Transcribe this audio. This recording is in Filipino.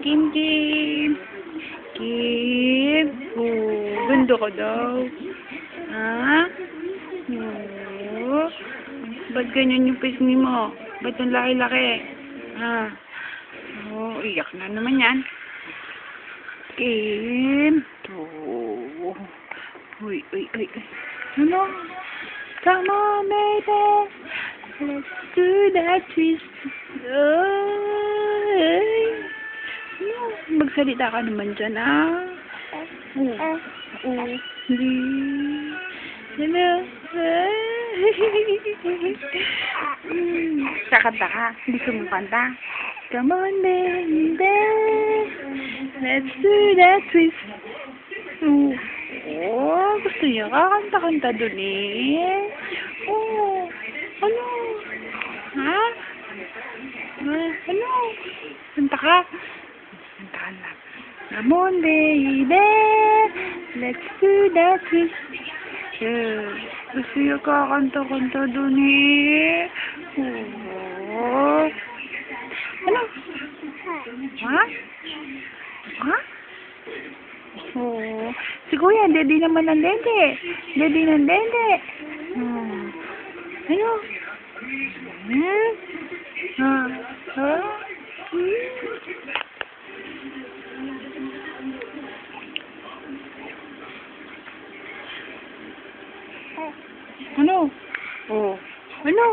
Kim Kim. Kim. Oh, ganda ka daw. Ha? Oh. Ba't ganyan yung pisngi mo? Ba't ang laki-laki? Ha? Oh, iyak na naman yan. Kim. Oh. Uy, uy, uy. Ano? Come on, baby. Let's do that twist. Ay. Ano? Magsalita ka naman dyan, ah. Hindi. Hello. Kakanta ka. Hindi ka makanta. Come on, baby. Let's do that twist. Oh, gusto niya kakanta-kanta dun eh. Oh, ano? Ha? Ano? Kanta ka? Kanta ka na. Come on, baby. Let's do that twist. Gusto niya kakanta-kanta dun eh. Oh. Ano? Ha? Ha? Oh, si Kuya, dede naman ng dede. Dede ng dede. Ano? Ha? Ano? Oh, ano?